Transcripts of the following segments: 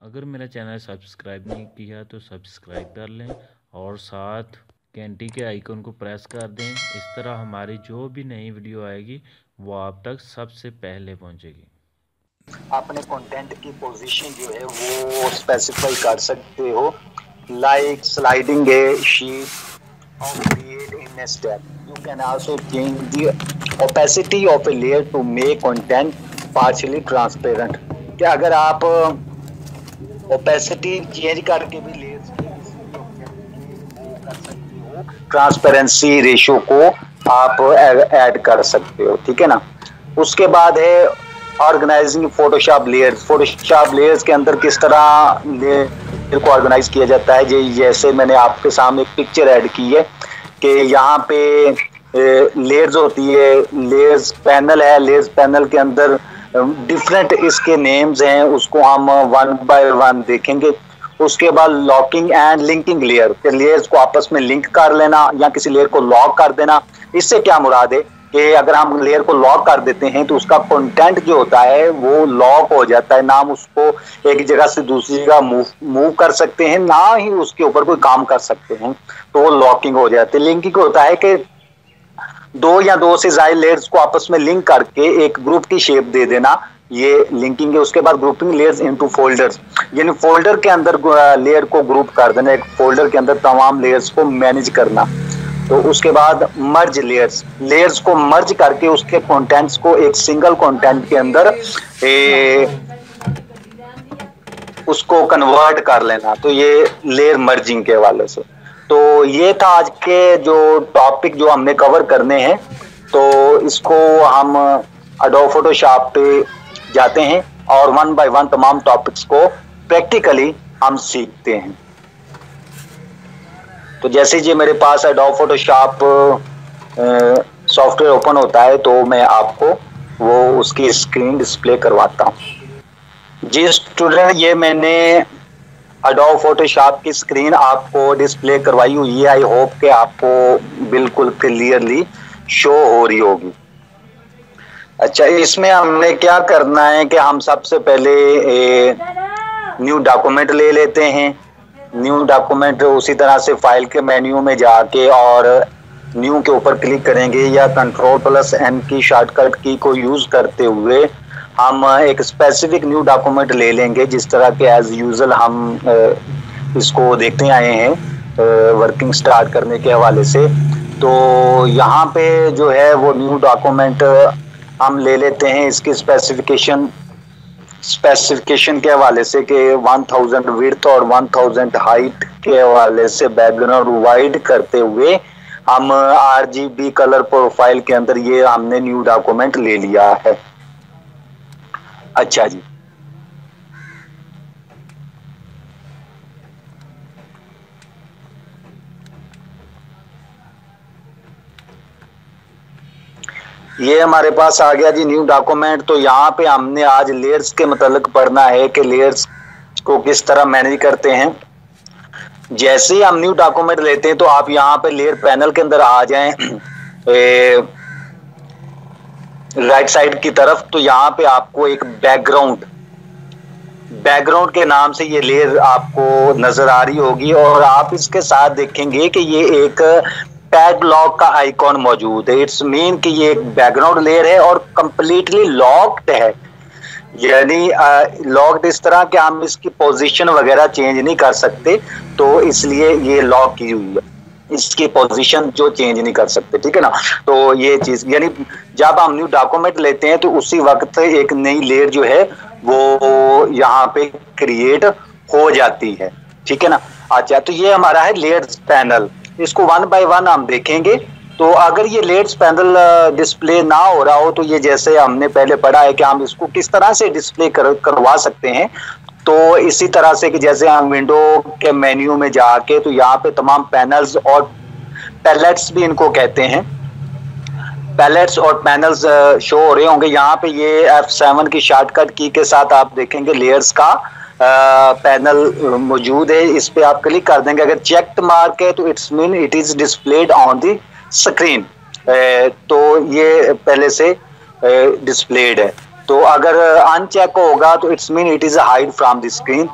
अगर मेरा channel subscribe नहीं किया तो सब्सक्राइब कर लें और साथ घंटी के आइकन को प्रेस कर दें। इस तरह हमारी जो भी नई वीडियो आएगी वो आप तक सबसे पहले पहुंचेगी। अपने कंटेंट की पोजीशन जो है वो स्पेसिफाई कर सकते हो, लाइक स्लाइडिंग ए शीट और create in a step. You can also change the opacity of a layer to make content partially transparent। क्या अगर आप ओपेसिटी चेंज करके भी लेयर्स के वो कर सकते हो, ट्रांसपेरेंसी रेशियो को आप ऐड कर सकते हो, ठीक है ना। उसके बाद है organising Photoshop layers. Photoshop layers के अंदर किस तरह लेयर को ऑर्गेनाइज किया जाता है, जैसे मैंने आपके सामने एक पिक्चर ऐड की है कि यहाँ पे लेयर्स होती है, लेयर्स पैनल है, लेयर्स पैनल के अंदर डिफरेंट इसके नेम्स हैं, उसको हम वन बाय वन देखेंगे। उसके बाद locking and linking layer, layers को आपस में लिंक कर लेना या किसी लेयर को लॉक कर देना। इससे क्या मुराद है कि अगर हम लेयर को लॉक कर देते हैं तो उसका कंटेंट जो होता है वो लॉक हो जाता है, ना हम उसको एक जगह से दूसरी जगह मूव कर सकते हैं, ना ही उसके ऊपर कोई काम कर सकते हैं, तो वो लॉकिंग हो जाती है। लिंकिंग होता है कि दो या दो से ज्यादा लेयर्स को आपस में लिंक करके एक ग्रुप की शेप दे देना, ये लिंकिंग है। उसके बाद ग्रुपिंग लेयर्स इनटू फोल्डर्स, यानी फोल्डर के अंदर लेयर को ग्रुप कर देना, एक फोल्डर के अंदर तमाम लेयर्स को मैनेज करना। तो उसके बाद मर्ज लेयर्स, लेयर्स को मर्ज करके उसके कंटेंट्स को एक सिंगल कंटेंट के अंदर उसको कन्वर्ट कर लेना, तो ये लेयर मर्जिंग के हवाले से। तो ये था आज के जो टॉपिक जो हमने कवर करने हैं। तो इसको हम एडोब फोटोशॉप पे जाते हैं और वन बाय वन तमाम टॉपिक्स को प्रैक्टिकली हम सीखते हैं। तो जैसे जी मेरे पास एडोब फोटोशॉप सॉफ्टवेयर ओपन होता है तो मैं आपको वो उसकी स्क्रीन डिस्प्ले करवाता हूँ। जी स्टूडेंट, ये मैंने एडोब फोटोशॉप की स्क्रीन आपको डिस्प्ले करवाई हुई है। आई होप कि आपको बिल्कुल क्लियरली शो हो रही होगी। अच्छा, इसमें हमने क्या करना है कि हम सबसे पहले न्यू डॉक्यूमेंट ले लेते हैं। न्यू डॉक्यूमेंट उसी तरह से फाइल के मेन्यू में जाके और न्यू के ऊपर क्लिक करेंगे या Ctrl+N की शॉर्टकट की को यूज करते हुए हम एक स्पेसिफिक न्यू डॉक्यूमेंट ले लेंगे, जिस तरह के एज यूजुअल हम इसको देखते आए हैं वर्किंग स्टार्ट करने के हवाले से। तो यहाँ पे जो है वो न्यू डॉक्यूमेंट हम ले लेते हैं। इसकी स्पेसिफिकेशन के हवाले से कि 1000 विड्थ और 1000 हाइट के हवाले से बैकग्राउंड वाइड करते हुए हम RGB कलर प्रोफाइल के अंदर ये हमने न्यू डॉक्यूमेंट ले लिया है। अच्छा जी, ये हमारे पास आ गया जी न्यू डॉक्यूमेंट। तो यहाँ पे हमने आज लेयर्स के मतलब पढ़ना है कि लेयर्स को किस तरह मैनेज करते हैं। जैसे ही हम न्यू डॉक्यूमेंट लेते हैं तो आप यहाँ पे लेयर पैनल के अंदर आ जाएं राइट साइड की तरफ। तो यहाँ पे आपको एक बैकग्राउंड के नाम से ये लेयर आपको नजर आ रही होगी और आप इसके साथ देखेंगे कि ये एक टैग लॉक का आइकॉन मौजूद है। इट्स मीन कि ये एक बैकग्राउंड लेयर है और कंप्लीटली लॉक्ड है, यानी लॉक्ड इस तरह कि हम इसकी पोजीशन वगैरह चेंज नहीं कर सकते, तो इसलिए ये लॉक की हुई है, इसकी पोजीशन जो चेंज नहीं कर सकते, ठीक है ना। तो ये चीज यानी जब हम न्यू डॉक्यूमेंट लेते हैं तो उसी वक्त एक नई लेयर जो है वो यहाँ पे क्रिएट हो जाती है, ठीक है ना। अच्छा, तो ये हमारा है लेयर्स पैनल। इसको वन बाय वन हम देखेंगे। तो अगर ये लेयर्स पैनल डिस्प्ले ना हो रहा हो तो ये जैसे हमने पहले पढ़ा है कि हम इसको किस तरह से डिस्प्ले करवा सकते हैं। तो इसी तरह से कि जैसे हम विंडो के मेन्यू में जाके तो यहाँ पे तमाम पैनल्स और पैलेट्स भी इनको कहते हैं, पैलेट्स और पैनल्स शो हो रहे होंगे। यहाँ पे ये F7 की शॉर्टकट की के साथ आप देखेंगे लेयर्स का पैनल मौजूद है। इस पे आप क्लिक कर देंगे। अगर चेक्ड मार्क है तो it's mean it is displayed on the screen, तो ये पहले से डिस्प्लेड है। तो अगर अनचेक होगा तो it's mean it is hide from the screen.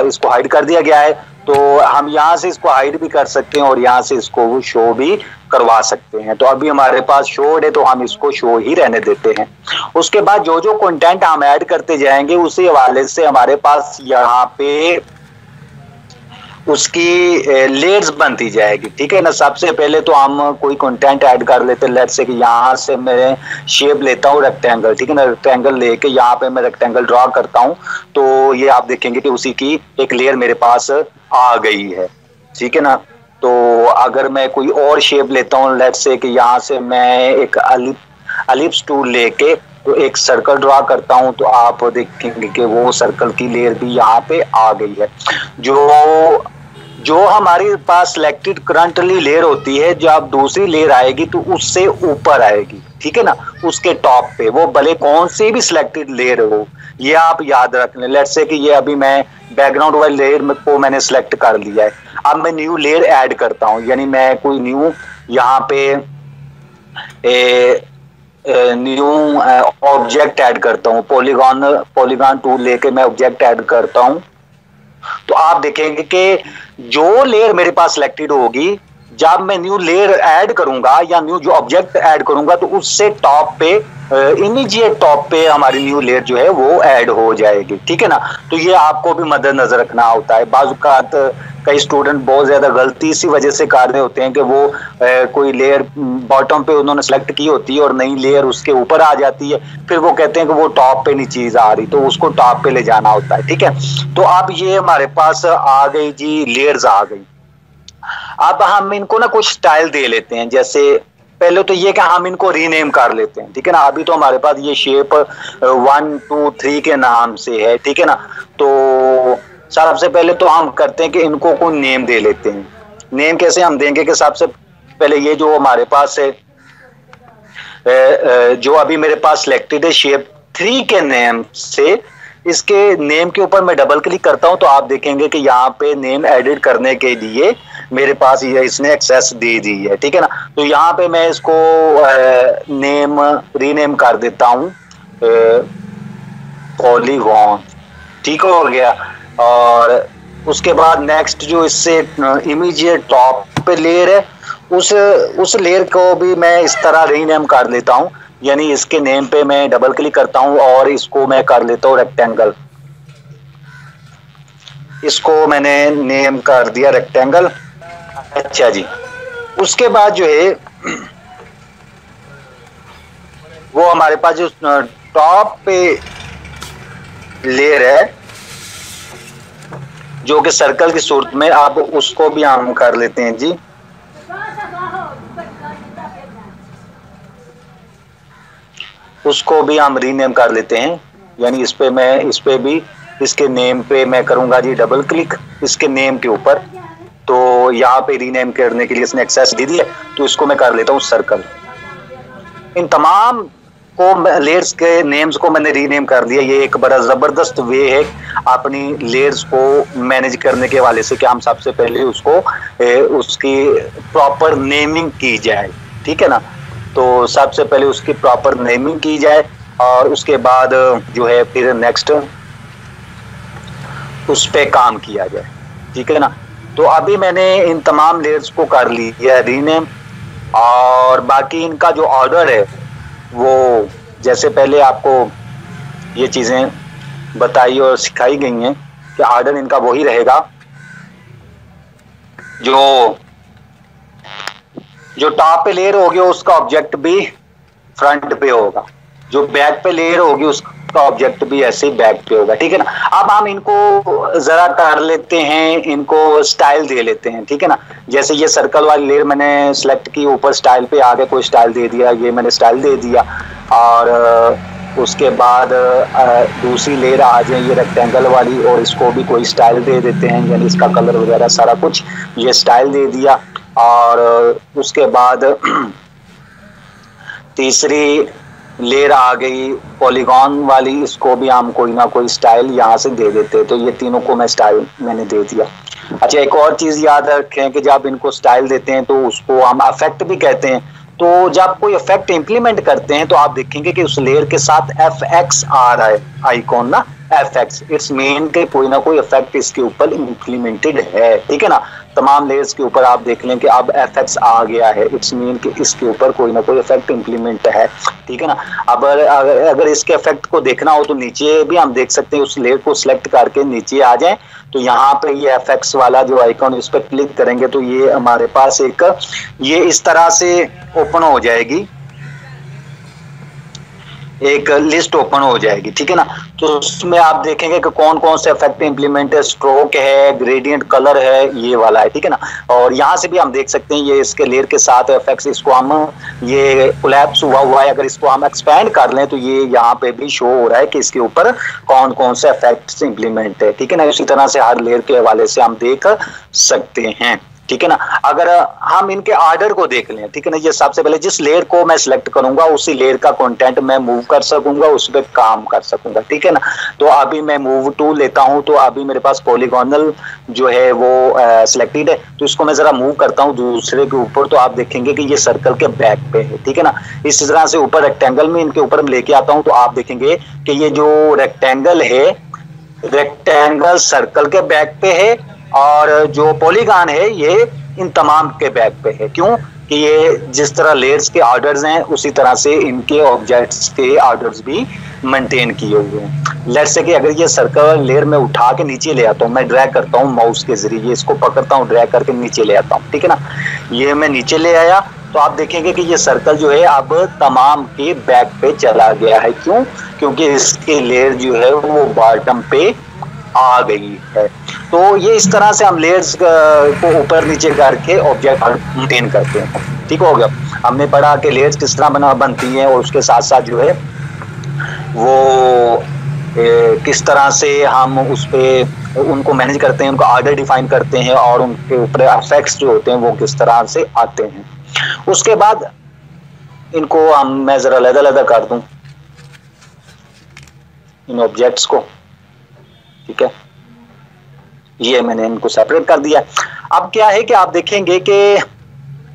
इसको हाइड कर दिया गया है। तो हम यहाँ से इसको हाइड भी कर सकते हैं और यहाँ से इसको शो भी करवा सकते हैं। तो अभी हमारे पास शोड है तो हम इसको शो ही रहने देते हैं। उसके बाद जो जो कंटेंट हम ऐड करते जाएंगे उसी हवाले से हमारे पास यहाँ पे उसकी लेयर्स बनती जाएगी, ठीक है ना। सबसे पहले तो हम कोई कंटेंट ऐड कर लेते हैं। लेट्स से कि यहाँ से मैं शेप लेता हूँ रेक्टेंगल, ठीक है ना। रेक्टेंगल लेके यहाँ पे मैं रेक्टेंगल ड्रॉ करता हूँ तो ये आप देखेंगे कि उसी की एक लेयर मेरे पास आ गई है, ठीक है ना। तो अगर मैं कोई और शेप लेता हूँ, लेट्स से कि यहाँ से मैं एक एलिप्स टूल लेके तो एक सर्कल ड्रॉ करता हूं तो आप देखेंगे कि वो सर्कल की लेयर भी यहाँ पे आ गई है। जो हमारे पास सिलेक्टेड करंटली लेयर होती है, जब दूसरी लेयर आएगी तो उससे ऊपर आएगी, ठीक है ना, उसके टॉप पे, वो भले कौन सी भी सिलेक्टेड लेयर हो, ये आप याद रख लें। लेट्स से कि ये अभी मैं बैकग्राउंड वाली लेयर को मैंने सिलेक्ट कर लिया है। अब मैं न्यू लेयर ऐड करता हूँ, यानी मैं कोई न्यू यहाँ पे न्यू ऑब्जेक्ट ऐड करता हूँ। पॉलीगॉन टूल लेके मैं ऑब्जेक्ट ऐड करता हूँ तो आप देखेंगे कि जो लेयर मेरे पास सिलेक्टेड होगी, जब मैं न्यू लेयर ऐड करूंगा या न्यू जो ऑब्जेक्ट ऐड करूंगा तो उससे टॉप पे इमीडिएट टॉप पे हमारी न्यू लेयर जो है वो ऐड हो जाएगी, ठीक है ना। तो ये आपको भी मद्देनजर रखना होता है। बाज़ कई स्टूडेंट बहुत ज्यादा गलती इसी वजह से कर रहे होते हैं कि वो कोई लेयर बॉटम पे उन्होंने सेलेक्ट की होती है और नई लेयर उसके ऊपर आ जाती है, फिर वो कहते हैं कि वो टॉप पे नहीं चीज आ रही, तो उसको टॉप पे ले जाना होता है, ठीक है। तो अब ये हमारे पास आ गई जी, लेयर्स आ गई। अब हम इनको ना कुछ स्टाइल दे लेते हैं। जैसे पहले तो ये कि हम इनको रीनेम कर लेते हैं, ठीक है ना। अभी तो हमारे पास ये शेप 1 2 3 के नाम से है, ठीक है ना। तो सबसे पहले तो हम करते हैं कि इनको कोई नेम दे लेते हैं। नेम कैसे हम देंगे कि सबसे पहले ये जो हमारे पास है, जो अभी मेरे पास सिलेक्टेड है शेप 3 के नेम से, इसके नेम के ऊपर मैं डबल क्लिक करता हूं तो आप देखेंगे कि यहाँ पे नेम एडिट करने के लिए मेरे पास ये इसने एक्सेस दे दी है, ठीक है ना। तो यहाँ पे मैं इसको नेम रीनेम कर देता हूँ पॉलीगॉन, ठीक हो गया। और उसके बाद नेक्स्ट जो इससे इमीडिएट टॉप पे लेयर है, उस लेयर को भी मैं इस तरह रीनेम कर लेता हूँ, यानी इसके नेम पे मैं डबल क्लिक करता हूँ और इसको मैं कर लेता हूँ रेक्टेंगल। इसको मैंने नेम कर दिया रेक्टेंगल। अच्छा जी, उसके बाद जो है वो हमारे पास जो टॉप पे लेयर है जो कि सर्कल की सूरत में, आप उसको भी हम कर लेते हैं जी। उसको भी हम रीनेम कर लेते हैं, यानी इस पे भी इसके नेम पे मैं करूंगा जी डबल क्लिक इसके नेम के ऊपर। तो यहाँ पे रीनेम करने के लिए इसने एक्सेस दे दिया, तो इसको मैं कर लेता हूँ सर्कल। इन तमाम को लेयर्स के नेम्स को मैंने रीनेम कर दिया। ये एक बड़ा जबरदस्त वे है अपनी लेयर्स को मैनेज करने के हवाले से कि हम सबसे पहले उसको उसकी प्रॉपर नेमिंग की जाए, ठीक है ना। तो सबसे पहले उसकी प्रॉपर नेमिंग की जाए और उसके बाद जो है फिर नेक्स्ट उस पे काम किया जाए, ठीक है ना। तो अभी मैंने इन तमाम लेयर्स को कर लिया रीनेम, और बाकी इनका जो ऑर्डर है वो जैसे पहले आपको ये चीजें बताई और सिखाई गई हैं कि ऑर्डर इनका वही रहेगा। जो टॉप पे लेयर होगी उसका ऑब्जेक्ट भी फ्रंट पे होगा, जो बैक पे लेयर होगी उसका ऑब्जेक्ट भी ऐसे ही बैक पे होगा, ठीक है ना। अब हम इनको जरा कर लेते हैं, इनको स्टाइल दे लेते हैं, ठीक है ना। जैसे ये सर्कल वाली लेयर मैंने सेलेक्ट की, ऊपर स्टाइल पे आगे कोई स्टाइल दे दिया, ये मैंने स्टाइल दे दिया। और उसके बाद दूसरी लेयर आ जाए ये रेक्टेंगल वाली, और इसको भी कोई स्टाइल दे देते हैं, यानी इसका कलर वगैरह सारा कुछ ये स्टाइल दे दिया। और उसके बाद तीसरी लेयर आ गई पॉलीगॉन वाली, इसको भी हम कोई ना कोई स्टाइल यहाँ से दे देते हैं। तो ये तीनों को मैं स्टाइल मैंने दे दिया। अच्छा, एक और चीज याद रखें कि जब इनको स्टाइल देते हैं तो उसको हम इफेक्ट भी कहते हैं। तो जब कोई इफेक्ट इंप्लीमेंट करते हैं तो आप देखेंगे कि उस लेयर के साथ FX आ रहा है आइकॉन ना, एफेक्ट्स, इट्स मीन के कोई ना कोई इफेक्ट इसके ऊपर इम्प्लीमेंटेड है, ठीक है ना। तमाम लेयर्स के ऊपर आप देख लें कि अब एफेक्ट्स आ गया है, इट्स मीन कि इसके ऊपर कोई ना कोई इफेक्ट इम्प्लीमेंट है, ठीक है ना। अब अगर इसके इफेक्ट को देखना हो तो नीचे भी हम देख सकते हैं, उस लेयर को सिलेक्ट करके नीचे आ जाएं तो यहाँ पे ये एफेक्ट्स वाला जो आइकॉन, इस पर क्लिक करेंगे तो ये हमारे पास एक ये इस तरह से ओपन हो जाएगी, एक लिस्ट ओपन हो जाएगी, ठीक है ना। तो उसमें आप देखेंगे कि कौन कौन से इफेक्ट इंप्लीमेंट है, स्ट्रोक है, ग्रेडियंट कलर है, ये वाला है, ठीक है ना। और यहाँ से भी हम देख सकते हैं ये इसके लेयर के साथ इफेक्ट्स, इसको हम ये कोलैप्स हुआ है, अगर इसको हम एक्सपेंड कर लें तो ये यहाँ पे भी शो हो रहा है कि इसके ऊपर कौन कौन से इफेक्ट्स इंप्लीमेंट है, ठीक है ना। इसी तरह से हर लेयर के हवाले से हम देख सकते हैं, ठीक है ना। अगर हम इनके ऑर्डर को देख लें, ठीक है ना, ये सबसे पहले जिस लेयर को मैं सिलेक्ट करूंगा उसी लेयर का कंटेंट मैं मूव कर सकूंगा, उस पर काम कर सकूंगा, ठीक है ना। तो अभी मैं मूव टूल लेता हूं, तो अभी मेरे पास पॉलीगोनल जो है वो सिलेक्टेड है, तो इसको मैं जरा मूव करता हूं दूसरे के ऊपर, तो आप देखेंगे कि ये सर्कल के बैक पे है, ठीक है ना। इस तरह से ऊपर रेक्टेंगल में इनके ऊपर लेके आता हूं तो आप देखेंगे कि ये जो रेक्टेंगल है, रेक्टेंगल सर्कल के बैक पे है और जो पॉलीगॉन है ये इन तमाम के बैक पे है। क्यों कि ये जिस तरह लेयर्स के ऑर्डर्स हैं उसी तरह से इनके ऑब्जेक्ट्स के ऑर्डर्स भी मेंटेन किए हुए हैं। लेट्स से कि अगर ये सर्कल लेयर में उठा के नीचे ले आता हूँ, मैं ड्रैग करता हूँ माउस के जरिए, इसको पकड़ता हूँ, ड्रैग करके नीचे ले आता हूँ, ठीक है ना। ये मैं नीचे ले आया तो आप देखेंगे कि ये सर्कल जो है अब तमाम के बैक पे चला गया है। क्यों? क्योंकि इसके लेयर जो है वो बॉटम पे आ गई है। तो ये इस तरह से हम लेयर्स को ऊपर नीचे करके ऑब्जेक्ट मेंटेन करते हैं, ठीक हो गया। हमने पढ़ा कि लेयर्स किस तरह बनती हैं और उसके साथ साथ जो है वो किस तरह से हम उस पे उनको मैनेज करते हैं, उनको ऑर्डर डिफाइन करते हैं और उनके ऊपर इफेक्ट्स जो होते हैं वो किस तरह से आते हैं। उसके बाद इनको मैं जरा अलग-अलग कर दूं इन ऑब्जेक्ट्स को, ठीक है, ये मैंने इनको सेपरेट कर दिया। अब क्या है कि आप देखेंगे कि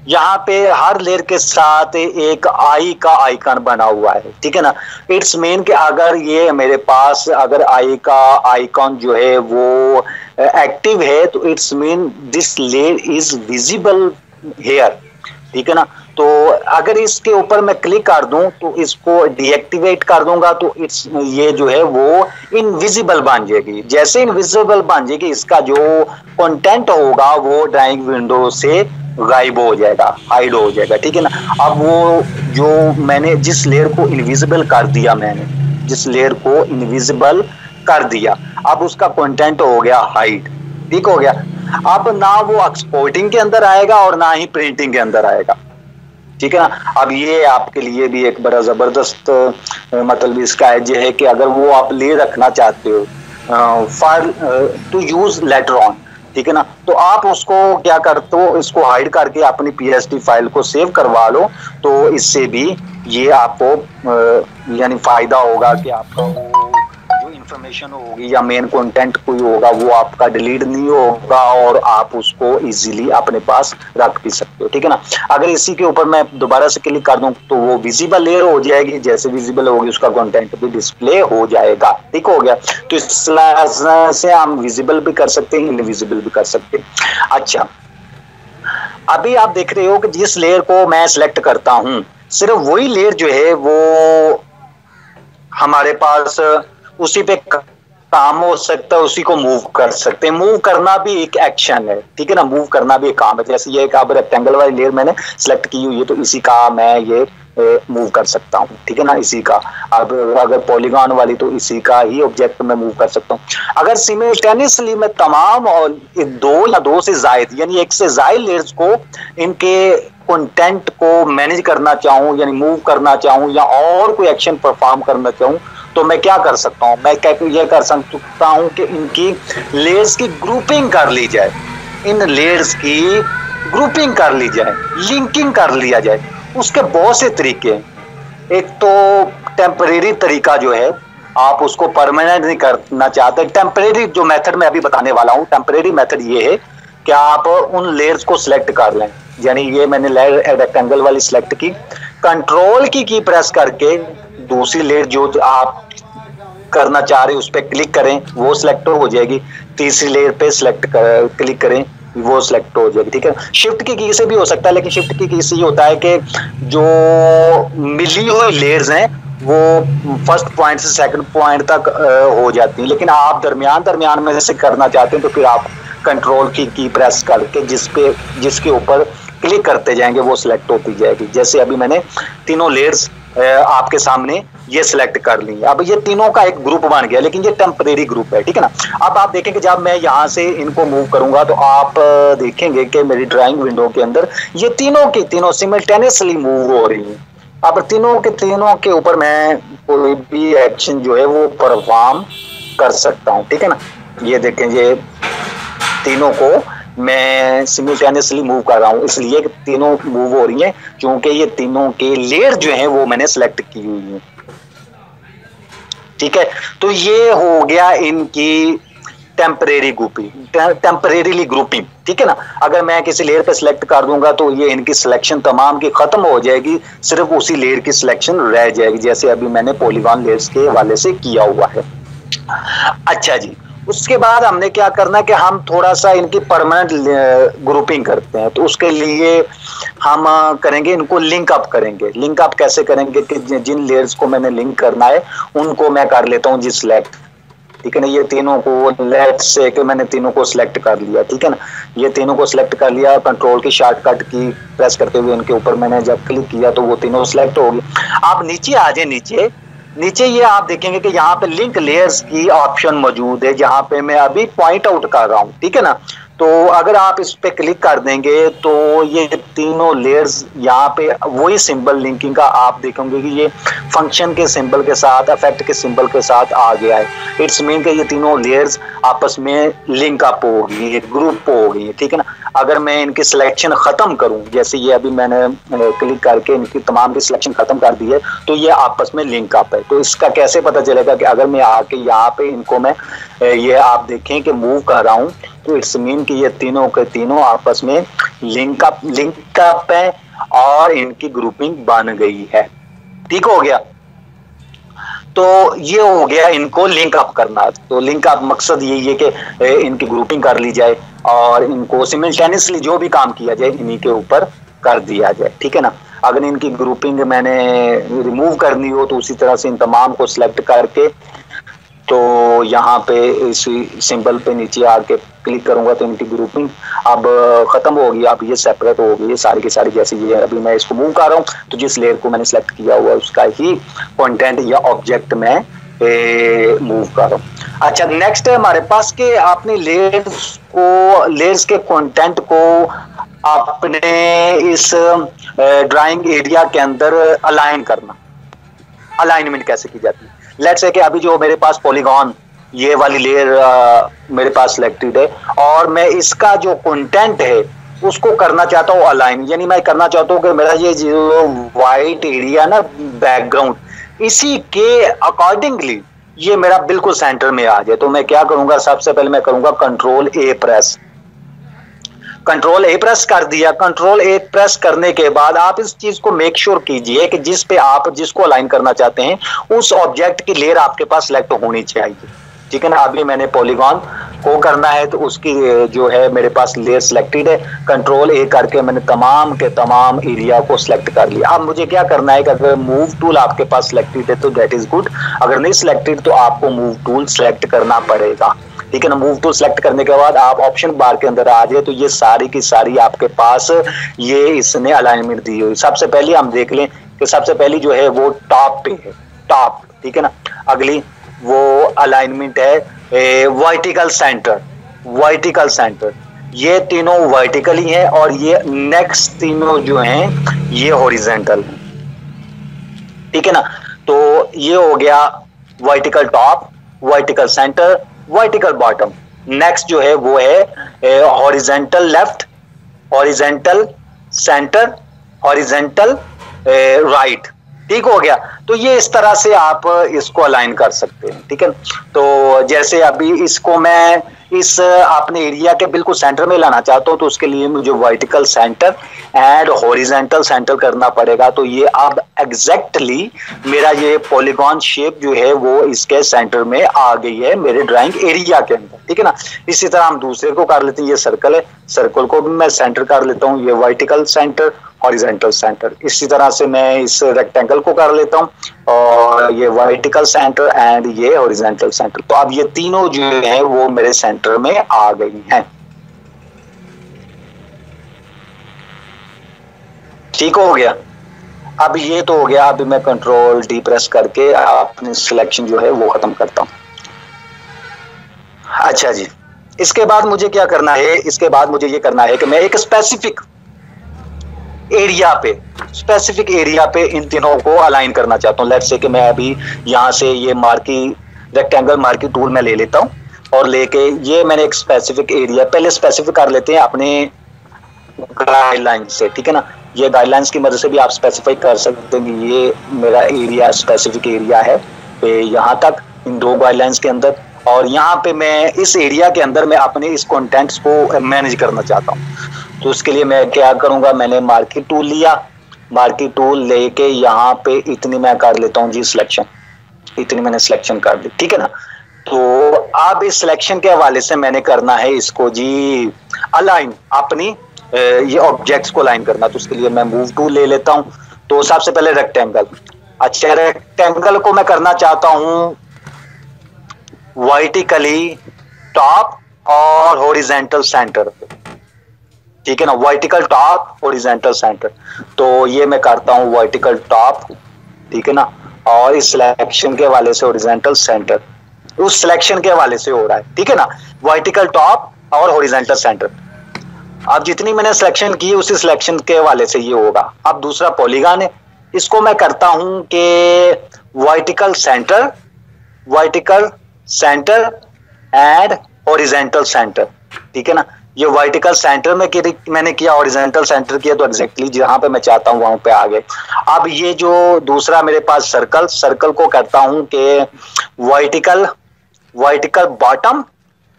यहाँ पे हर लेयर के साथ एक आई का आइकन बना हुआ है, ठीक है ना। इट्स मीन कि अगर ये मेरे पास अगर आई का आइकन जो है वो एक्टिव है तो it's mean this layer is visible here, ठीक है ना। तो अगर इसके ऊपर मैं क्लिक कर दूं तो इसको डीएक्टिवेट कर दूंगा तो इट्स ये जो है वो इनविजिबल बन जाएगी। जैसे इनविजिबल बन जाएगी इसका जो कंटेंट होगा वो ड्राइंग विंडो से गायब हो जाएगा, हाइड हो जाएगा, ठीक है ना। अब वो जो मैंने जिस लेयर को इनविजिबल कर दिया, मैंने जिस लेयर को इनविजिबल कर दिया, अब उसका कंटेंट हो गया हाइड, ठीक हो गया। अब ना वो एक्सपोर्टिंग के अंदर आएगा और ना ही प्रिंटिंग के अंदर आएगा, ठीक है ना। अब ये आपके लिए भी एक बड़ा जबरदस्त मतलब इसका है कि अगर वो आप ले रखना चाहते हो for to use later on, ठीक है ना, तो आप उसको क्या करते हो, इसको हाइड करके अपनी पीएसडी फाइल को सेव करवा लो, तो इससे भी ये आपको यानी फायदा होगा कि आपका जो इंफॉर्मेशन होगी या मेन कंटेंट कोई होगा वो आपका डिलीट नहीं होगा और आप उसको इजीली अपने पास रख भी सकते हो, ठीक है ना। अगर इसी के ऊपर मैं दोबारा से क्लिक कर दूं तो वो विजिबल लेयर हो जाएगी, जैसे विजिबल होगी उसका कंटेंट भी डिस्प्ले हो जाएगा, ठीक हो गया। तो इस तरह से हम विजिबल भी कर सकते हैं, इनविजिबल भी कर सकते हैं। अच्छा, अभी आप देख रहे हो कि जिस लेयर को मैं सिलेक्ट करता हूं सिर्फ वही लेयर जो है वो हमारे पास उसी पे काम हो सकता है, उसी को मूव कर सकते हैं। मूव करना भी एक एक्शन है, ठीक है ना, मूव करना भी एक काम है। जैसे ये अब रेक्टेंगल वाली लेयर मैंने सेलेक्ट की हुई है तो इसी का मैं ये मूव कर सकता हूँ, ठीक है ना, इसी का। अब अगर पॉलीगॉन वाली तो इसी का ही ऑब्जेक्ट मैं मूव कर सकता हूँ। अगर सिमिल्टेनियसली मैं तमाम और दो या दो से जायद यानी एक से जायद लेयर्स को इनके कंटेंट को मैनेज करना चाहूँ यानी मूव करना चाहूँ या और कोई एक्शन परफॉर्म करना चाहूँ तो मैं क्या कर सकता हूँ, मैं ये कर सकता हूँ कि इनकी लेयर्स की ग्रुपिंग कर ली जाए, इन लेयर्स की ग्रुपिंग कर ली जाए, लिंकिंग कर लिया जाए। उसके बहुत से तरीके हैं। एक तो टेम्परेरी तरीका जो है, आप उसको परमानेंट नहीं करना चाहते, टेम्परेरी जो मेथड मैं अभी बताने वाला हूँ, टेम्परेरी मेथड ये है कि आप उन लेयर्स को सिलेक्ट कर लें। यानी ये मैंने लेयर रेक्टेंगल वाली सिलेक्ट की, कंट्रोल की प्रेस करके दूसरी लेयर जो आप करना चाह रहे हैं उस पर क्लिक करें, वो सिलेक्ट हो जाएगी। तीसरी लेयर पे क्लिक करें, वो सिलेक्ट हो जाएगी। ठीक है, शिफ्ट की से भी हो सकता है, लेकिन शिफ्ट की से ये होता है कि जो मिली हुई लेयर्स हैं वो फर्स्ट पॉइंट से सेकंड पॉइंट तक हो जाती है, लेकिन आप दरमियान में से करना चाहते हैं तो फिर आप कंट्रोल की प्रेस करके जिसके ऊपर क्लिक करते जाएंगे वो सिलेक्ट होती जाएगी। जैसे अभी मैंने तीनों लेयर्स आपके सामने ये सिलेक्ट कर ली। अब ये तीनों का एक ग्रुप बन गया, लेकिन ये टेम्परेरी ग्रुप है। ठीक है ना, अब आप देखेंगे जब मैं यहाँ से इनको मूव करूंगा तो आप देखेंगे कि मेरी ड्राइंग विंडो के अंदर ये तीनों की तीनों सिमल्टेनियसली मूव हो रही हैं। अब तीनों के ऊपर मैं कोई भी एक्शन जो है वो परफॉर्म कर सकता हूँ। ठीक है ना, ये देखें, ये तीनों को मैं सिमुलटेनियसली मूव कर रहा हूँ, इसलिए तीनों मूव हो रही हैं क्योंकि ये तीनों के लेयर जो हैं वो मैंने सेलेक्ट की हुई है। ठीक है, तो ये हो गया इनकी टेम्परेरीली ग्रुपिंग। ठीक है ना, अगर मैं किसी लेयर पे सिलेक्ट कर दूंगा तो ये इनकी सिलेक्शन तमाम की खत्म हो जाएगी, सिर्फ उसी लेयर की सिलेक्शन रह जाएगी, जैसे अभी मैंने पॉलीगॉन लेयर्स के हवाले से किया हुआ है। अच्छा जी, उसके बाद हमने क्या करना है कि हम थोड़ा सा इनकी परमानेंट ग्रुपिंग करते हैं, तो उसके लिए हम करेंगे इनको लिंक अप करेंगे। लिंक अप कैसे करेंगे कि जिन लेयर्स को मैंने लिंक करना है उनको मैं कर लेता हूँ जी सिलेक्ट। ठीक है ना, ये तीनों को लेफ्ट से कि मैंने तीनों को सिलेक्ट कर लिया। ठीक है ना, ये तीनों को सिलेक्ट कर लिया, कंट्रोल की शॉर्टकट की प्रेस करते हुए इनके ऊपर मैंने जब क्लिक किया तो वो तीनों सिलेक्ट हो गई। आप नीचे आ जाए, नीचे ये आप देखेंगे कि यहाँ पे लिंक लेयर्स की ऑप्शन मौजूद है, जहाँ पे मैं अभी पॉइंट आउट कर रहा हूँ। ठीक है ना, तो अगर आप इस पे क्लिक कर देंगे तो ये तीनों लेयर्स यहाँ पे वही सिंबल लिंकिंग का आप देखेंगे कि ये फंक्शन के सिंबल के साथ, इफेक्ट के सिंबल के साथ आ गया है। इट्स मीन कि ये तीनों लेयर्स आपस में लिंक अप हो गई, ग्रुप हो गई। ठीक है ना, अगर मैं इनकी सिलेक्शन खत्म करूं, जैसे ये अभी मैंने क्लिक करके इनकी तमाम की सिलेक्शन खत्म कर दी है, तो ये आपस में लिंक अप है। तो इसका कैसे पता चलेगा कि अगर मैं आके यहाँ पे इनको मैं ये आप देखें कि मूव कर रहा हूँ, तो इट्स मीन कि ये तीनों के तीनों आपस में लिंक अप है और इनकी ग्रुपिंग बन गई है। ठीक हो गया, तो ये हो गया इनको लिंक अप करना। तो लिंक अप मकसद यही है कि इनकी ग्रुपिंग कर ली जाए और इनको सिमल्टेनियसली जो भी काम किया जाए इन्हीं के ऊपर कर दिया जाए। ठीक है ना, अगर इनकी ग्रुपिंग मैंने रिमूव करनी हो तो उसी तरह से इन तमाम को सिलेक्ट करके तो यहाँ पे इसी सिंबल पे नीचे आके क्लिक करूंगा तो इनकी ग्रुपिंग अब खत्म होगी। अब ये सेपरेट हो गई सारी की सारी। जैसे ये अभी मैं इसको मूव कर रहा हूँ तो जिस लेयर को मैंने सेलेक्ट किया हुआ है उसका ही कंटेंट या ऑब्जेक्ट में मूव कर रहा हूँ। अच्छा, नेक्स्ट है हमारे पास के आपने लेयर्स के कंटेंट को अपने इस ड्राइंग एरिया के अंदर अलाइन करना। अलाइनमेंट कैसे की जाती है? लेट्स से कि अभी जो मेरे पास पॉलीगॉन ये वाली लेयर मेरे पास सिलेक्टेड है और मैं इसका जो कंटेंट है उसको करना चाहता हूँ अलाइन, यानी मैं करना चाहता हूँ कि मेरा ये जो वाइट एरिया ना बैकग्राउंड, इसी के अकॉर्डिंगली ये मेरा बिल्कुल सेंटर में आ जाए। तो मैं क्या करूंगा, सबसे पहले मैं करूंगा कंट्रोल ए प्रेस कर दिया। कंट्रोल ए प्रेस करने के बाद आप इस चीज को मेक श्योर कीजिए कि जिस पे आप जिसको अलाइन करना चाहते हैं उस ऑब्जेक्ट की लेयर आपके पास सिलेक्ट होनी चाहिए। ठीक है ना, अभी मैंने पॉलीगॉन को करना है तो उसकी जो है मेरे पास लेयर सिलेक्टेड है। कंट्रोल ए करके मैंने तमाम के तमाम एरिया को सिलेक्ट कर लिया। अब मुझे क्या करना है कि अगर मूव टूल आपके पास सिलेक्टेड है तो दैट इज गुड, अगर नहीं सिलेक्टेड तो आपको मूव टूल सिलेक्ट करना पड़ेगा। ठीक है ना, मूव टूल सेलेक्ट करने के बाद आप ऑप्शन बार के अंदर आ जाए तो ये सारी की सारी आपके पास ये इसने अलाइनमेंट दी हुई। सबसे पहले हम देख लें कि सबसे पहली जो है वो टॉप पे है, टॉप। ठीक है ना, अगली वो अलाइनमेंट है वर्टिकल सेंटर। ये तीनों वर्टिकल ही हैं और ये नेक्स्ट तीनों जो हैं ये हॉरिजॉन्टल हैं। ठीक है ना, तो ये हो गया vertical top, vertical centre, vertical bottom. Next जो है वो है horizontal left, horizontal centre, horizontal right. ठीक हो गया। तो ये इस तरह से आप इसको अलाइन कर सकते हैं, ठीक है। तो जैसे अभी इसको मैं इस अपने एरिया के बिल्कुल सेंटर में लाना चाहता हूँ, तो उसके लिए मुझे vertical centre and horizontal centre करना पड़ेगा। तो ये अब एग्जैक्टली मेरा ये पॉलीगॉन शेप जो है वो इसके सेंटर में आ गई है मेरे ड्राइंग एरिया के अंदर, ठीक है ना। इसी तरह हम दूसरे को कर लेते हैं, ये सर्कल है, सर्कल को भी मैं सेंटर कर लेता हूँ, ये वर्टिकल सेंटर हॉरिजॉन्टल सेंटर। इसी तरह से मैं इस रेक्टेंगल को कर लेता हूँ, और ये वर्टिकल सेंटर एंड ये हॉरिजॉन्टल सेंटर। तो अब ये तीनों जो है वो मेरे सेंटर में आ गई हैं। ठीक हो गया। अब ये तो हो गया। अभी मैं कंट्रोल डी प्रेस करके अपनी सिलेक्शन जो है वो खत्म करता हूं। अच्छा जी, इसके बाद मुझे क्या करना है, इसके बाद मुझे ये करना है कि मैं एक स्पेसिफिक एरिया पे इन तीनों को अलाइन करना चाहता हूँ। लेट्स से कि मैं अभी यहाँ से ये मार्की रेक्टेंगल मार्की टूल में ले लेता हूँ, और लेके ये मैंने एक स्पेसिफिक एरिया पहले स्पेसिफिक कर लेते हैं अपने गाइडलाइन से, ठीक है ना। ये गाइडलाइंस की मदद से भी आप स्पेसिफाई कर सकते हैं कि ये मेरा एरिया स्पेसिफिक एरिया है यहाँ तक इन दो गाइडलाइंस के अंदर, और यहाँ पे मैं इस एरिया के अंदर मैं अपने इस कंटेंट्स को मैनेज करना चाहता हूँ। तो उसके लिए मैं क्या करूँगा, मैंने मार्की टूल लिया, मार्की टूल लेके यहाँ पे इतनी मैं कर लेता हूँ जी सिलेक्शन, इतनी मैंने सिलेक्शन कर दी, ठीक है ना। तो अब इस सिलेक्शन के हवाले से मैंने करना है इसको जी अलाइन, अपनी ये ऑब्जेक्ट्स को अलाइन करना। तो उसके लिए मैं मूव टूल ले लेता हूँ। तो सबसे पहले रेक्टेंगल, अच्छा रेक्टेंगल को मैं करना चाहता हूँ वर्टिकली टॉप और हॉरिजॉन्टल सेंटर, ठीक है ना, वर्टिकल टॉप हॉरिजॉन्टल सेंटर। तो ये मैं करता हूँ वर्टिकल टॉप, ठीक है ना, और इस सिलेक्शन के हवाले से हॉरिजॉन्टल सेंटर, उस सिलेक्शन के हवाले से हो रहा है, ठीक है ना, वर्टिकल टॉप और हॉरिजॉन्टल सेंटर। अब जितनी मैंने सिलेक्शन की उसी सिलेक्शन के हवाले से ये होगा। अब दूसरा पॉलीगॉन है, इसको मैं करता हूं कि vertical centre and horizontal centre, ठीक है ना। ये वर्टिकल सेंटर में मैंने किया, हॉरिजॉन्टल सेंटर किया, तो एग्जैक्टली जहां पे मैं चाहता हूं वहां पे आ गए। अब ये जो दूसरा मेरे पास सर्कल को करता हूं कि वर्टिकल बॉटम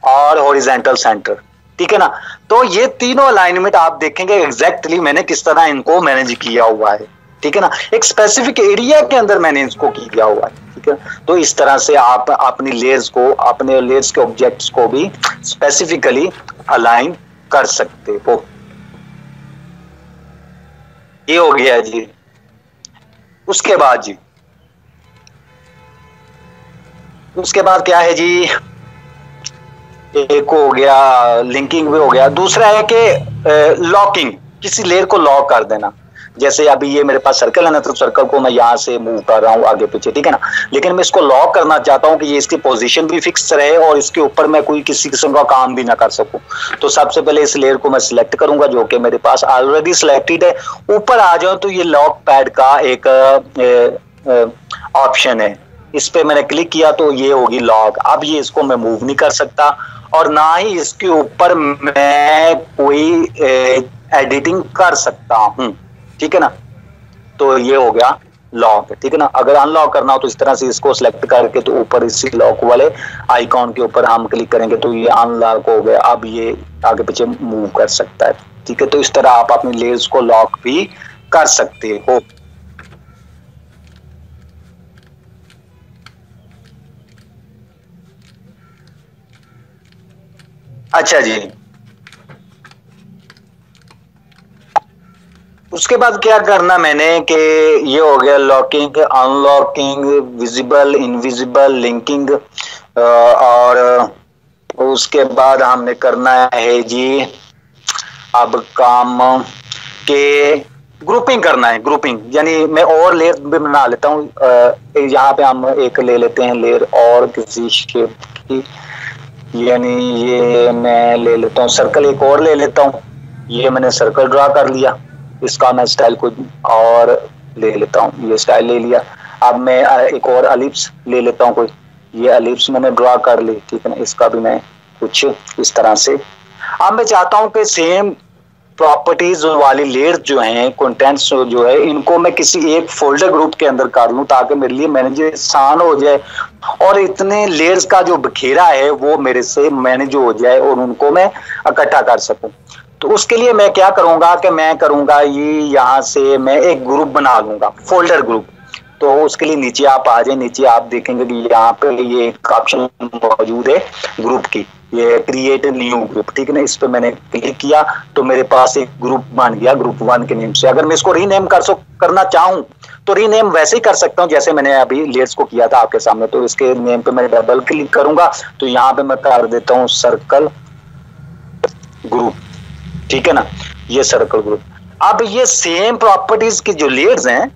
और हॉरिजॉन्टल सेंटर, ठीक है ना। तो ये तीनों अलाइनमेंट आप देखेंगे एग्जैक्टली मैंने किस तरह इनको मैनेज किया हुआ है, ठीक है ना। एक स्पेसिफिक एरिया के अंदर मैंने इसको किया हुआ है, ठीक है। तो इस तरह से आप अपनी लेयर्स को, अपने लेयर्स के ऑब्जेक्ट्स को भी स्पेसिफिकली अलाइन कर सकते हो। ये हो गया जी। उसके बाद क्या है जी, एक हो गया लिंकिंग भी हो गया। दूसरा है कि लॉकिंग, किसी लेयर को लॉक कर देना। जैसे अभी ये मेरे पास सर्कल है ना, तो सर्कल को मैं यहाँ से मूव कर रहा हूँ आगे पीछे, ठीक है ना, लेकिन मैं इसको लॉक करना चाहता हूँ कि ये इसकी पोजीशन भी फिक्स रहे और इसके ऊपर मैं कोई किसी किस्म का काम भी ना कर सकूं। तो सबसे पहले इस लेयर को मैं सिलेक्ट करूंगा जो कि मेरे पास ऑलरेडी सिलेक्टेड है। ऊपर आ जाऊं तो ये लॉक पैड का एक ऑप्शन है, इस पे मैंने क्लिक किया तो ये होगी लॉक। अब ये इसको मैं मूव नहीं कर सकता और ना ही इसके ऊपर मैं कोई एडिटिंग कर सकता हूं, ठीक है ना। तो ये हो गया लॉक, ठीक है ना। अगर अनलॉक करना हो तो इस तरह से इसको सिलेक्ट करके तो ऊपर इसी लॉक वाले आइकॉन के ऊपर हम क्लिक करेंगे तो ये अनलॉक हो गया। अब ये आगे पीछे मूव कर सकता है, ठीक है। तो इस तरह आप अपनी लेयर्स को लॉक भी कर सकते हो। अच्छा जी, उसके बाद क्या करना मैंने कि ये हो गया locking, unlocking, visible, invisible, linking, और उसके बाद हमने करना है जी अब काम के ग्रुपिंग करना है। ग्रुपिंग यानी मैं और लेयर भी बना लेता हूँ। यहाँ पे हम एक ले लेते हैं लेयर और किसी शेप की, यानी ये मैं ले लेता हूँ सर्कल, एक और ले लेता हूँ। ये मैंने सर्कल ड्रा कर लिया, इसका मैं स्टाइल को और ले लेता हूँ, ये स्टाइल ले लिया। अब मैं एक और एलिप्स ले लेता हूँ कोई, ये एलिप्स मैंने ड्रा कर ली, ठीक है ना। इसका भी मैं कुछ इस तरह से, अब मैं चाहता हूँ कि सेम प्रॉपर्टीज वाली लेयर जो हैं, कंटेंट्स जो है, इनको मैं किसी एक फोल्डर ग्रुप के अंदर कर लूं ताकि मेरे लिए मैनेज आसान हो जाए और इतने लेयर्स का जो बखेरा है वो मेरे से मैनेज हो जाए और उनको मैं इकट्ठा कर सकूं। तो उसके लिए मैं क्या करूंगा कि मैं करूंगा ये, यहाँ से मैं एक ग्रुप बना लूंगा, फोल्डर ग्रुप। तो उसके लिए नीचे आप आ जाए, नीचे आप देखेंगे कि यहाँ पे ये एक ऑप्शन मौजूद है ग्रुप की, ये क्रिएट न्यू ग्रुप, ठीक है ना। इस पे मैंने क्लिक किया तो मेरे पास एक ग्रुप बन गया ग्रुप 1 के नेम से। अगर मैं इसको रीनेम करना चाहूँ तो रीनेम वैसे ही कर सकता हूँ जैसे मैंने अभी लेयर्स को किया था आपके सामने। तो इसके नेम पे मैं डबल क्लिक करूंगा तो यहाँ पे मैं कर देता हूँ सर्कल ग्रुप, ठीक है ना, ये सर्कल ग्रुप। अब ये सेम प्रॉपर्टीज की जो लेयर्स हैं,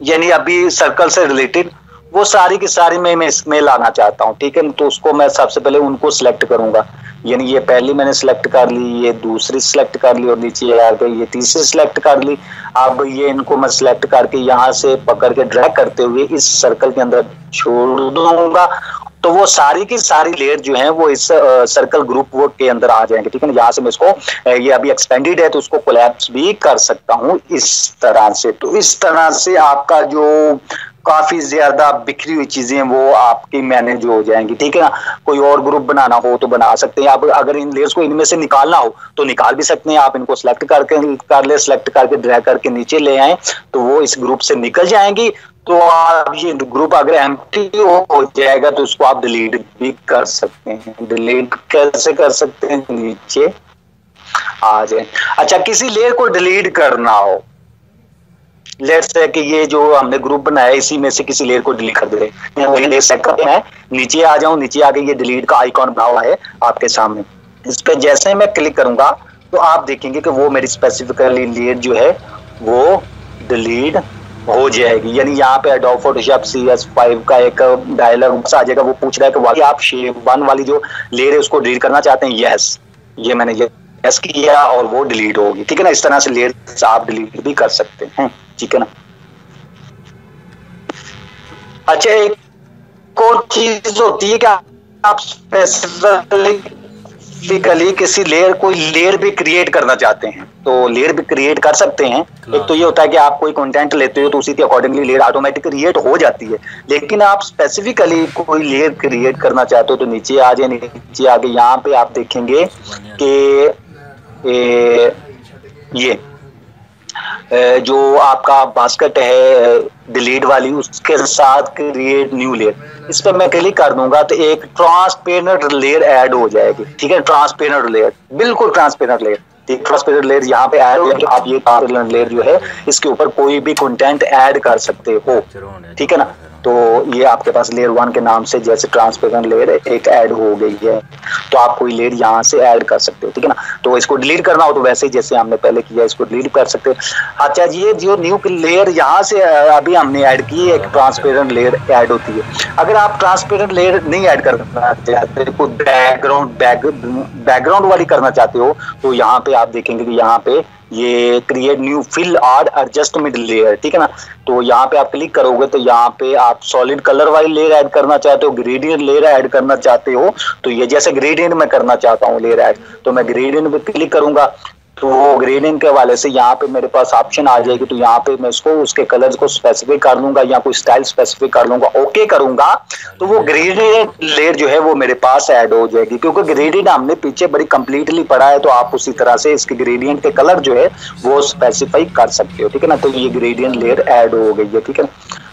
यानी अभी सर्कल से रिलेटेड, वो सारी की सारी मैं इसमें लाना चाहता हूँ, ठीक है। तो उसको मैं सबसे पहले उनको सिलेक्ट करूंगा, यानी ये पहली मैंने सिलेक्ट कर ली, ये दूसरी सिलेक्ट कर ली और नीचे आ गई ये तीसरी सिलेक्ट कर ली। अब ये इनको मैं सिलेक्ट करके यहाँ से पकड़ के ड्रैग करते हुए इस सर्कल के अंदर छोड़ दूंगा, तो वो सारी की सारी लेयर जो है वो इस सर्कल ग्रुप वो के अंदर आ जाएंगे, ठीक है ना। यहाँ से मैं इसको, ये अभी एक्सपेंडेड है तो उसको कोलैप्स भी कर सकता हूँ इस तरह से। तो इस तरह से आपका जो काफी ज्यादा बिखरी हुई चीजें वो आपकी मैनेज हो जाएंगी, ठीक है ना। कोई और ग्रुप बनाना हो तो बना सकते हैं आप। अगर इन लेयर्स को इनमें से निकालना हो तो निकाल भी सकते हैं आप। इनको सिलेक्ट कर ले, सिलेक्ट करके ड्रैग करके नीचे ले आए तो वो इस ग्रुप से निकल जाएंगी। तो आप ये ग्रुप अगर एम्प्टी हो जाएगा तो उसको आप डिलीट भी कर सकते हैं। डिलीट कैसे कर सकते हैं, नीचे आ जाए। अच्छा, किसी लेयर को डिलीट करना हो, लेट्स से कि ये जो हमने ग्रुप बनाया इसी में से किसी लेयर को डिलीट कर दे, मैं नीचे आ जाऊं, नीचे आके ये डिलीट का आइकॉन बना हुआ है आपके सामने। इस पे जैसे मैं क्लिक करूंगा तो आप देखेंगे कि वो मेरी स्पेसिफिकली लेयर जो है वो डिलीट हो जाएगी। यानी यहाँ पे एडोब फोटोशॉप CS5 का एक डायलॉग बॉक्स आ जाएगा, वो पूछ रहा है कि आप शेप 1 वाली जो लेयर है उसको डिलीट करना चाहते हैं। यस, ये मैंने यस किया और वो डिलीट होगी, ठीक है ना। इस तरह से लेयर आप डिलीट भी कर सकते हैं, ठीक है ना। अच्छा, एक और चीज होती है कि आप स्पेसिफिकली किसी लेयर, कोई लेयर भी क्रिएट करना चाहते हैं तो लेयर भी क्रिएट कर सकते हैं। एक तो ये होता है कि आप कोई कंटेंट लेते हो तो उसी के अकॉर्डिंगली लेयर ऑटोमेटिक क्रिएट हो जाती है। लेकिन आप स्पेसिफिकली कोई लेयर क्रिएट करना चाहते हो तो नीचे आ जाए, नीचे आके यहाँ पे आप देखेंगे कि ये जो आपका बास्केट है डिलीट वाली, उसके साथ क्रिएट न्यू लेयर, इस पर मैं क्लिक कर दूंगा तो एक ट्रांसपेरेंट लेयर ऐड हो जाएगी, ठीक है। ट्रांसपेरेंट लेयर, बिल्कुल ट्रांसपेरेंट लेयर, ट्रांसपेरेंट लेयर यहाँ पे ऐड हो जाएगी। आप ये ट्रांसपेरेंट लेयर जो है इसके ऊपर कोई भी कंटेंट ऐड कर सकते हो, ठीक है ना। तो ये आपके पास लेयर 1 के नाम से जैसे ट्रांसपेरेंट लेयर एक ऐड हो गई है, तो आप कोई लेयर यहाँ से ऐड कर सकते हो, ठीक है ना। तो इसको डिलीट करना हो तो वैसे ही जैसे हमने पहले किया इसको डिलीट कर सकते हो। अच्छा, ये जो न्यू लेयर यहाँ से अभी हमने ऐड की है, एक ट्रांसपेरेंट लेयर ऐड होती है। अगर आप ट्रांसपेरेंट लेयर नहीं ऐड करना चाहते, कोई बैकग्राउंड वाली करना चाहते हो तो यहाँ पे आप देखेंगे कि यहाँ पे ये क्रिएट न्यू फिल और एडजस्ट मिड लेयर, ठीक है ना। तो यहाँ पे आप क्लिक करोगे तो यहाँ पे आप सॉलिड कलर वाली लेयर ऐड करना चाहते हो, ग्रेडियंट लेयर ऐड करना चाहते हो तो ये जैसे ग्रेडियंट में करना चाहता हूँ लेयर ऐड, तो मैं ग्रेडियंट पे क्लिक करूंगा तो ग्रेडियंट के हवाले से यहाँ पे मेरे पास ऑप्शन आ जाएगी। तो यहाँ पे मैं इसको उसके कलर्स को स्पेसिफिक कर लूंगा या कोई स्टाइल स्पेसिफिक कर लूंगा, ओके करूंगा तो वो ग्रेडियंट लेयर जो है वो मेरे पास ऐड हो जाएगी। क्योंकि ग्रेडियंट हमने पीछे बड़ी कंप्लीटली पढ़ा है तो आप उसी तरह से इसके ग्रेडियंट के कलर जो है वो स्पेसिफाई कर सकते हो, ठीक है ना। तो ये ग्रेडियंट लेयर ऐड हो गई है, ठीक है।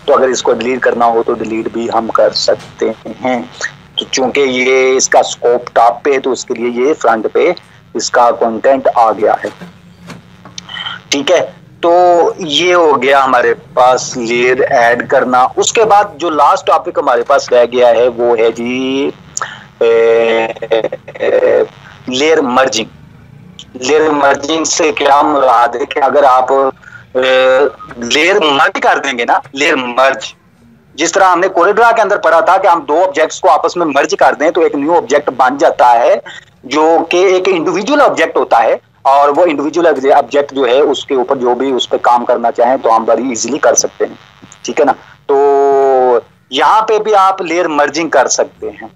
तो अगर इसको डिलीट करना हो तो डिलीट भी हम कर सकते हैं। तो चूंकि ये इसका स्कोप टॉप पे है तो उसके लिए ये फ्रंट पे इसका कंटेंट आ गया है, ठीक है। तो ये हो गया हमारे पास लेयर ऐड करना। उसके बाद जो लास्ट टॉपिक हमारे पास रह गया है वो है जी लेयर मर्जिंग। लेयर मर्जिंग से क्या मुराद है कि अगर आप लेयर मर्ज कर देंगे ना, लेयर मर्ज, जिस तरह हमने कोरेड्रा के अंदर पढ़ा था कि हम दो ऑब्जेक्ट्स को आपस में मर्ज कर दें तो एक न्यू ऑब्जेक्ट बन जाता है जो कि एक इंडिविजुअल ऑब्जेक्ट होता है और वो इंडिविजुअल ऑब्जेक्ट जो है उसके ऊपर जो भी उस पर काम करना चाहें तो हम बड़ी इजीली कर सकते हैं, ठीक है ना। तो यहाँ पे भी आप लेयर मर्जिंग कर सकते हैं।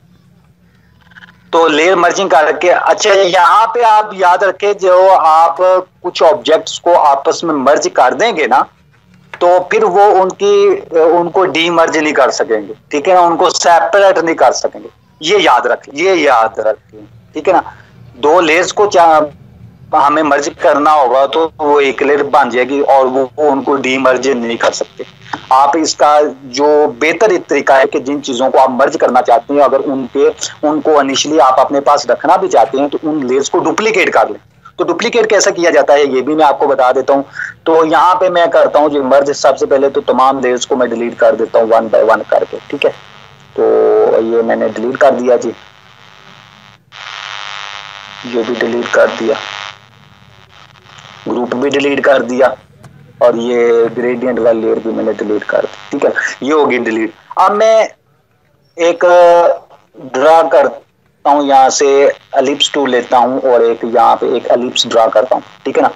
तो लेयर मर्जिंग करके, अच्छा यहाँ पे आप याद रखें, जो आप कुछ ऑब्जेक्ट्स को आपस में मर्ज कर देंगे ना, तो फिर वो उनको डीमर्ज नहीं कर सकेंगे, ठीक है ना, उनको सेपरेट नहीं कर सकेंगे, ये याद रखें, ठीक है ना। दो लेयर्स को हमें मर्ज करना होगा तो वो एक लेयर बन जाएगी और वो उनको डीमर्ज नहीं कर सकते। आप इसका जो बेहतर तरीका है कि जिन चीजों को आप मर्ज करना चाहते हैं, अगर उनको इनिशियली आप अपने पास रखना भी चाहते हैं, तो उन लेयर्स को डुप्लीकेट कर लें। तो डुप्लीकेट कैसा किया जाता है ये भी मैं आपको बता देता हूं। तो यहाँ पे मैं करता हूँ जो मर्ज, सबसे पहले तो तमाम लेयर्स को मैं डिलीट कर देता हूँ 1 बाय 1 करके, ठीक है। तो ये मैंने डिलीट कर दिया जी, ये भी डिलीट कर दिया, ग्रुप भी डिलीट कर दिया, और ये ग्रेडियंट वाली लेयर भी मैंने डिलीट कर दी, ठीक है। ये होगी डिलीट। अब मैं एक ड्रा करता हूँ, यहाँ से एलिप्स टूल लेता हूँ और एक यहाँ पे एक एलिप्स ड्रा करता हूँ, ठीक है ना।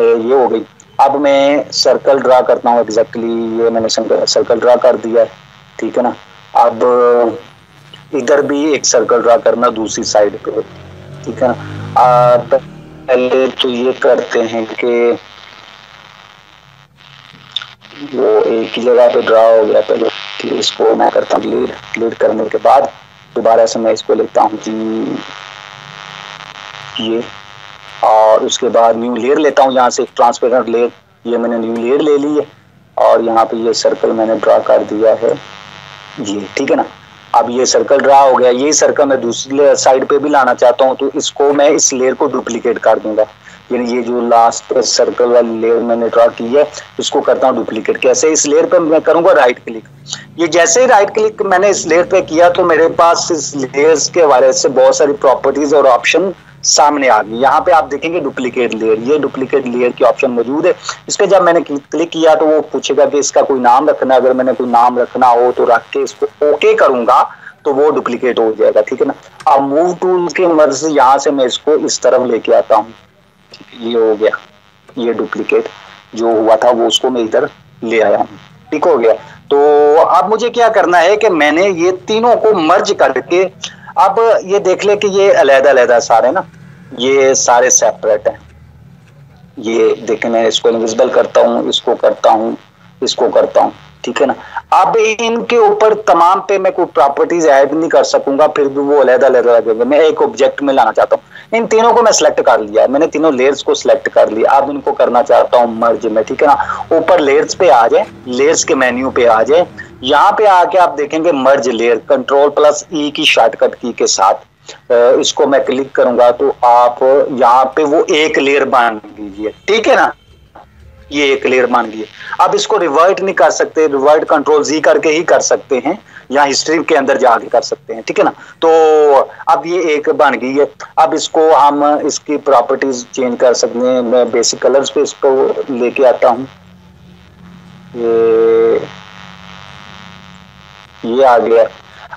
ये हो गई। अब मैं सर्कल ड्रा करता हूँ, एग्जैक्टली ये मैंने सर्कल ड्रा कर दिया है, ठीक है ना। अब इधर भी एक सर्कल ड्रा करना दूसरी साइड पे, ठीक है ना। पहले तो ये करते हैं कि वो एक ही जगह पे ड्रा हो गया पहले, इसको मैं करता हूँ क्लियर करने के बाद दोबारा से मैं इसको लेता हूँ जी ये, और उसके बाद न्यू लेयर लेता हूँ, यहाँ से ट्रांसपेरेंट लेयर, ये मैंने न्यू लेयर ले ली है, और यहाँ पे ये सर्कल मैंने ड्रा कर दिया है ये, ठीक है ना। अब ये सर्कल ड्रा हो गया, ये सर्कल मैं दूसरी साइड पे भी लाना चाहता हूँ, तो इसको मैं इस लेयर को डुप्लीकेट कर दूंगा, यानी ये जो लास्ट सर्कल वाली लेयर मैंने ड्रा की है इसको करता हूँ डुप्लीकेट। कैसे? इस लेयर पे मैं करूंगा राइट क्लिक, ये जैसे ही राइट क्लिक मैंने इस लेयर पे किया तो मेरे पास इस लेयर्स के हवाले से बहुत सारी प्रॉपर्टीज और ऑप्शन सामने आ गई। यहाँ पे आप देखेंगे डुप्लीकेट लेयर, ये डुप्लीकेट लेयर की ऑप्शन मौजूद है। इस पे जब मैंने क्लिक किया तो वो पूछेगा कि इसका कोई नाम रखना है, अगर मैंने कोई नाम रखना हो तो रख के इसको ओके करूंगा तो वो डुप्लीकेट हो जाएगा, ठीक है ना। अब मूव टूल के मदद से यहाँ से मैं इसको इस तरफ लेके आता हूँ, ये हो गया, ये डुप्लीकेट जो हुआ था वो उसको मैं इधर ले आया हूँ, ठीक हो गया। तो अब मुझे क्या करना है कि मैंने ये तीनों को मर्ज करके, अब ये देख ले कि ये अलग-अलग सारे ना, ये सारे सेपरेट हैं। ये देखिए मैं इसको इनविजिबल करता हूँ, इसको करता हूँ, इसको करता हूँ, ठीक है ना। अब इनके ऊपर तमाम पे मैं कोई प्रॉपर्टीज ऐड नहीं कर सकूंगा, फिर भी वो अलग-अलग लगेंगे। मैं एक ऑब्जेक्ट में लाना चाहता हूँ। इन तीनों को मैं सिलेक्ट कर लिया, मैंने तीनों लेयर्स को सिलेक्ट कर लिया। अब इनको करना चाहता हूँ मर्ज में, ठीक है ना। ऊपर लेयर्स पे आ जाए, लेयर्स के मेन्यू पे आ जाए, यहाँ पे आके आप देखेंगे मर्ज लेयर, कंट्रोल+E की शॉर्टकट की के साथ इसको मैं क्लिक करूंगा तो आप यहाँ पे वो एक लेयर बन लीजिए, ठीक है ना। ये एक लेयर बन गई। अब इसको रिवर्ट नहीं कर सकते, रिवर्ट कंट्रोल-Z करके ही कर सकते हैं, या हिस्ट्री के अंदर जाके कर सकते हैं, ठीक है ना। तो अब ये एक बन गई है। अब इसको हम इसकी प्रॉपर्टीज चेंज कर सकते हैं। मैं बेसिक कलर्स पे इसको लेके आता हूँ, ये आ गया।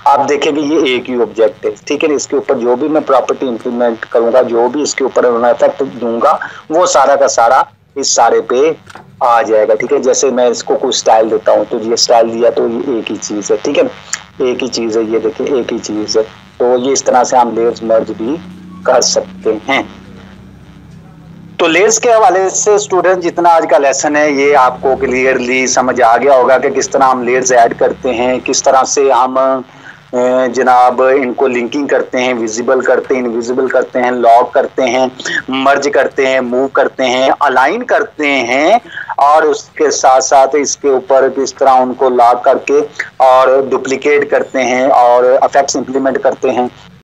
आप देखेंगे ये एक ही ऑब्जेक्ट है, ठीक है ना। इसके ऊपर जो भी मैं प्रॉपर्टी इंप्लीमेंट करूंगा, जो भी इसके ऊपर इफेक्ट दूंगा, वो सारा का सारा इस सारे पे आ जाएगा, ठीक है। जैसे मैं इसको कोई स्टाइल देता हूँ तो ये स्टाइल दिया तो ये एक ही चीज है, ठीक है, एक ही चीज है, ये देखिए एक ही चीज है। तो ये इस तरह से हम लेयर्स मर्ज भी कर सकते हैं। तो लेयर्स के हवाले से स्टूडेंट जितना आज का लेसन है ये आपको क्लियरली समझ आ गया होगा कि किस तरह हम लेयर्स ऐड करते हैं, किस तरह से हम जनाब इनको लिंकिंग करते हैं, विजिबल करते हैं, इनविजिबल करते हैं, लॉक करते हैं, मर्ज करते हैं, मूव करते हैं, अलाइन करते हैं, और उसके साथ साथ इसके ऊपर किस तरह उनको लॉक करके और डुप्लीकेट करते हैं और इफेक्ट्स इंप्लीमेंट करते हैं।